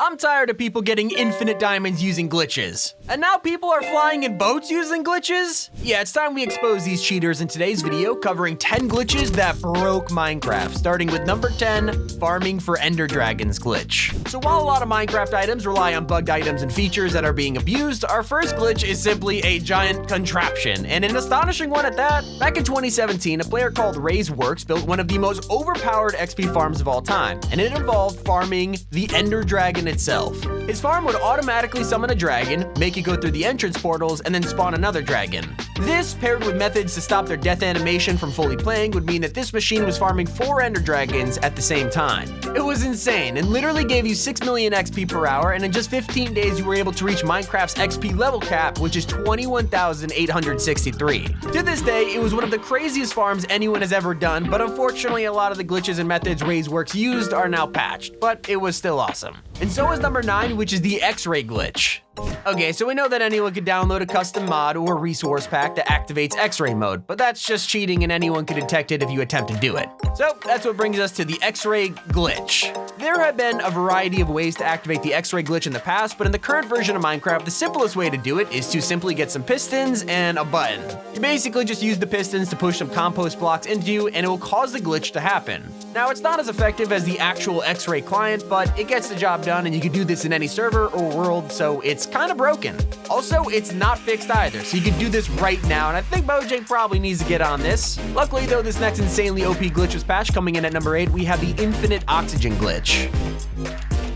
I'm tired of people getting infinite diamonds using glitches. And now people are flying in boats using glitches? Yeah, it's time we expose these cheaters in today's video, covering 10 glitches that broke Minecraft, starting with number 10, farming for ender dragons glitch. So while a lot of Minecraft items rely on bugged items and features that are being abused, our first glitch is simply a giant contraption, and an astonishing one at that. Back in 2017, a player called RayzWorks built one of the most overpowered XP farms of all time, and it involved farming the ender dragon itself. His farm would automatically summon a dragon, make it go through the entrance portals, and then spawn another dragon. This, paired with methods to stop their death animation from fully playing, would mean that this machine was farming 4 ender dragons at the same time. It was insane, and literally gave you 6 million XP per hour, and in just 15 days you were able to reach Minecraft's XP level cap, which is 21,863. To this day, it was one of the craziest farms anyone has ever done, but unfortunately a lot of the glitches and methods RayzWorks used are now patched, but it was still awesome. And so is number 9, which is the X-ray glitch. Okay, so we know that anyone could download a custom mod or resource pack that activates X-ray mode, but that's just cheating and anyone could detect it if you attempt to do it. So that's what brings us to the X-ray glitch. There have been a variety of ways to activate the X-ray glitch in the past, but in the current version of Minecraft, the simplest way to do it is to simply get some pistons and a button. You basically just use the pistons to push some compost blocks into you, and it will cause the glitch to happen. Now, it's not as effective as the actual X-ray client, but it gets the job done, and you can do this in any server or world, so it's kind of broken. Also, it's not fixed either, so you can do this right now, and I think Mojang probably needs to get on this. Luckily though, this next insanely OP glitch was patched. Coming in at number 8, we have the infinite oxygen glitch.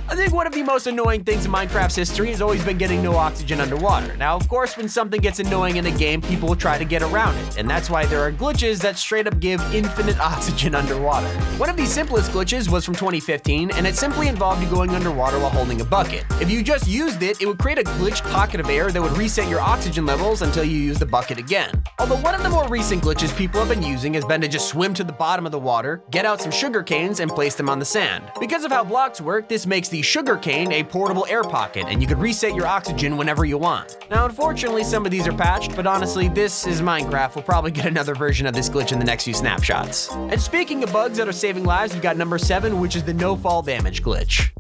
I think one of the most annoying things in Minecraft's history has always been getting no oxygen underwater. Now, of course, when something gets annoying in a game, people will try to get around it, and that's why there are glitches that straight up give infinite oxygen underwater. One of the simplest glitches was from 2015, and it simply involved you going underwater while holding a bucket. If you just used it, it would create a glitched pocket of air that would reset your oxygen levels until you use the bucket again. Although one of the more recent glitches people have been using has been to just swim to the bottom of the water, get out some sugar canes, and place them on the sand. Because of how blocks work, this makes the sugar cane a portable air pocket, and you could reset your oxygen whenever you want. Now, unfortunately, some of these are patched, but honestly, this is Minecraft. We'll probably get another version of this glitch in the next few snapshots. And speaking of bugs that are saving lives, we've got number 7, which is the no fall damage glitch.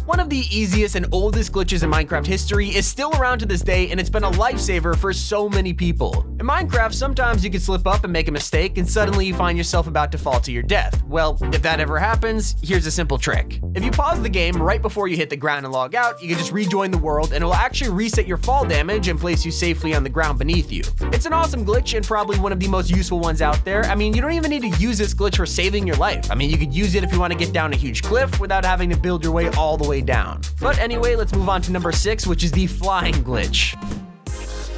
One of the easiest and oldest glitches in Minecraft history is still around to this day, and it's been a lifesaver for so many people. In Minecraft, sometimes you can slip up and make a mistake, and suddenly you find yourself about to fall to your death. Well, if that ever happens, here's a simple trick. If you pause the game right before you hit the ground and log out, you can just rejoin the world, and it will actually reset your fall damage and place you safely on the ground beneath you. It's an awesome glitch and probably one of the most useful ones out there. I mean, you don't even need to use this glitch for saving your life. I mean, you could use it if you want to get down a huge cliff without having to build your way all the way down. But anyway, let's move on to number 6, which is the flying glitch.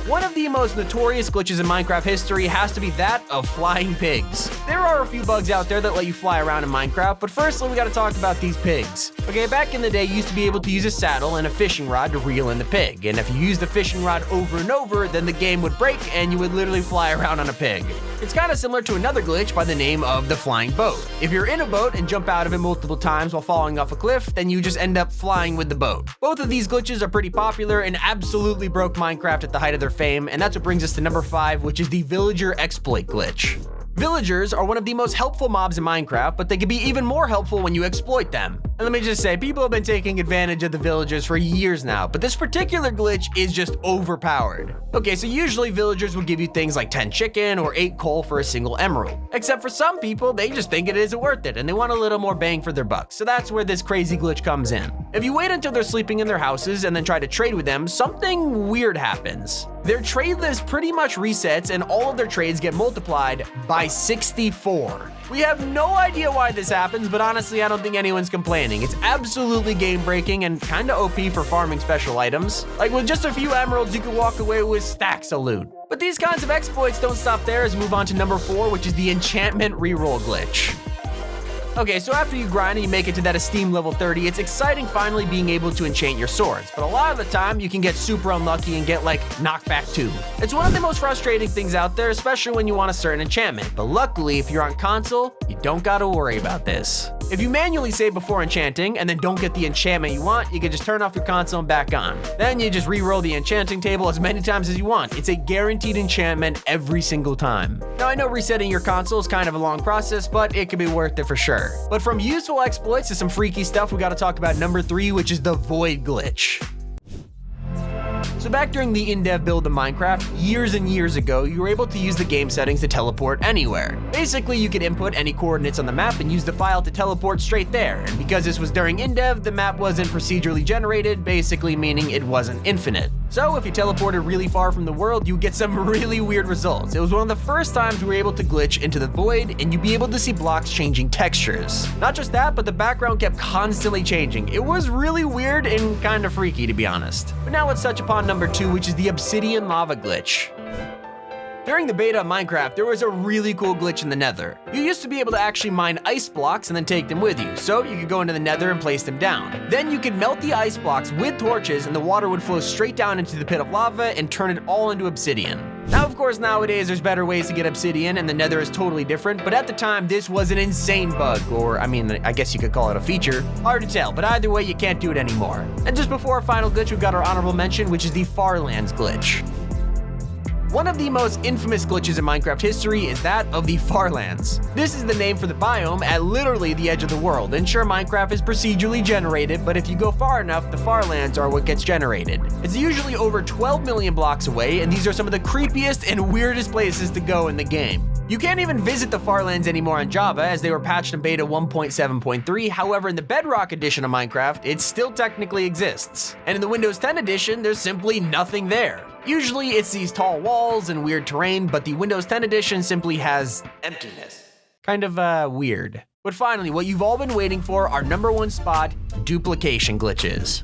One of the most notorious glitches in Minecraft history has to be that of flying pigs. There are a few bugs out there that let you fly around in Minecraft, but firstly we gotta talk about these pigs. Okay, back in the day you used to be able to use a saddle and a fishing rod to reel in the pig, and if you used the fishing rod over and over, then the game would break and you would literally fly around on a pig. It's kind of similar to another glitch by the name of the flying boat. If you're in a boat and jump out of it multiple times while falling off a cliff, then you just end up flying with the boat. Both of these glitches are pretty popular and absolutely broke Minecraft at the height of their fame, and that's what brings us to number 5, which is the villager exploit glitch. Villagers are one of the most helpful mobs in Minecraft, but they can be even more helpful when you exploit them. And let me just say, people have been taking advantage of the villagers for years now, but this particular glitch is just overpowered. Okay, so usually villagers will give you things like 10 chicken or 8 coal for a single emerald. Except for some people, they just think it isn't worth it and they want a little more bang for their buck. So that's where this crazy glitch comes in. If you wait until they're sleeping in their houses and then try to trade with them, something weird happens. Their trade list pretty much resets and all of their trades get multiplied by 64. We have no idea why this happens, but honestly, I don't think anyone's complaining. It's absolutely game-breaking and kinda OP for farming special items. Like with just a few emeralds, you can walk away with stacks of loot. But these kinds of exploits don't stop there as we move on to number 4, which is the enchantment reroll glitch. Okay, so after you grind and you make it to that esteem level 30, it's exciting finally being able to enchant your swords, but a lot of the time you can get super unlucky and get like knockback 2. It's one of the most frustrating things out there, especially when you want a certain enchantment, but luckily if you're on console, you don't gotta worry about this. If you manually save before enchanting and then don't get the enchantment you want, you can just turn off your console and back on. Then you just re-roll the enchanting table as many times as you want. It's a guaranteed enchantment every single time. Now I know resetting your console is kind of a long process, but it can be worth it for sure. But from useful exploits to some freaky stuff, we gotta talk about number 3, which is the void glitch. So back during the in-dev build of Minecraft, years and years ago, you were able to use the game settings to teleport anywhere. Basically, you could input any coordinates on the map and use the file to teleport straight there. And because this was during in-dev, the map wasn't procedurally generated, basically meaning it wasn't infinite. So if you teleported really far from the world, you get some really weird results. It was one of the first times we were able to glitch into the void, and you'd be able to see blocks changing textures. Not just that, but the background kept constantly changing. It was really weird and kind of freaky, to be honest. But now let's touch upon number 2, which is the obsidian lava glitch. During the beta of Minecraft, there was a really cool glitch in the nether. You used to be able to actually mine ice blocks and then take them with you, so you could go into the nether and place them down. Then you could melt the ice blocks with torches and the water would flow straight down into the pit of lava and turn it all into obsidian. Now, of course, nowadays there's better ways to get obsidian and the nether is totally different, but at the time this was an insane bug, or I mean, I guess you could call it a feature. Hard to tell, but either way you can't do it anymore. And just before our final glitch, we've got our honorable mention, which is the Farlands glitch. One of the most infamous glitches in Minecraft history is that of the Farlands. This is the name for the biome at literally the edge of the world, and sure, Minecraft is procedurally generated, but if you go far enough, the Farlands are what gets generated. It's usually over 12 million blocks away, and these are some of the creepiest and weirdest places to go in the game. You can't even visit the Farlands anymore on Java, as they were patched in beta 1.7.3, however in the Bedrock edition of Minecraft, it still technically exists. And in the Windows 10 edition, there's simply nothing there. Usually it's these tall walls and weird terrain, but the Windows 10 edition simply has emptiness. Kind of weird. But finally, what you've all been waiting for, our number 1 spot, duplication glitches.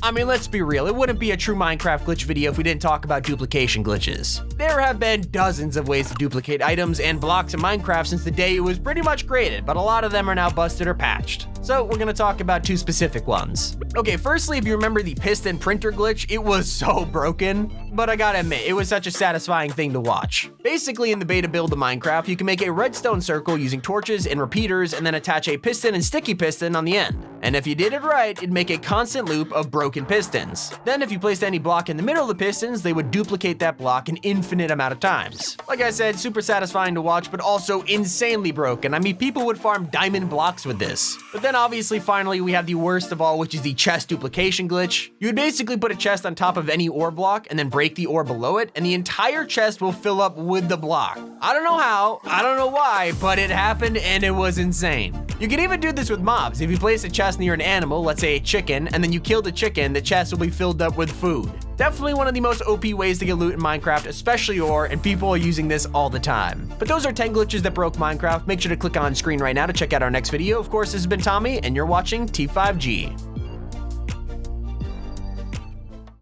I mean, let's be real, it wouldn't be a true Minecraft glitch video if we didn't talk about duplication glitches. There have been dozens of ways to duplicate items and blocks in Minecraft since the day it was pretty much created, but a lot of them are now busted or patched. So we're gonna talk about 2 specific ones. Okay, firstly, if you remember the piston printer glitch, it was so broken, but I gotta admit, it was such a satisfying thing to watch. Basically, in the beta build of Minecraft, you can make a redstone circle using torches and repeaters and then attach a piston and sticky piston on the end. And if you did it right, it'd make a constant loop of broken pistons. Then if you placed any block in the middle of the pistons, they would duplicate that block an infinite amount of times. Like I said, super satisfying to watch, but also insanely broken. I mean, people would farm diamond blocks with this. But then obviously, finally, we have the worst of all, which is the chest duplication glitch. You would basically put a chest on top of any ore block and then break the ore below it, and the entire chest will fill up with the block. I don't know how, I don't know why, but it happened and it was insane. You can even do this with mobs. If you place a chest near an animal, let's say a chicken, and then you kill the chicken, the chest will be filled up with food. Definitely one of the most OP ways to get loot in Minecraft, especially ore, and people are using this all the time. But those are 10 glitches that broke Minecraft. Make sure to click on screen right now to check out our next video. Of course, this has been Tommy, and you're watching T5G.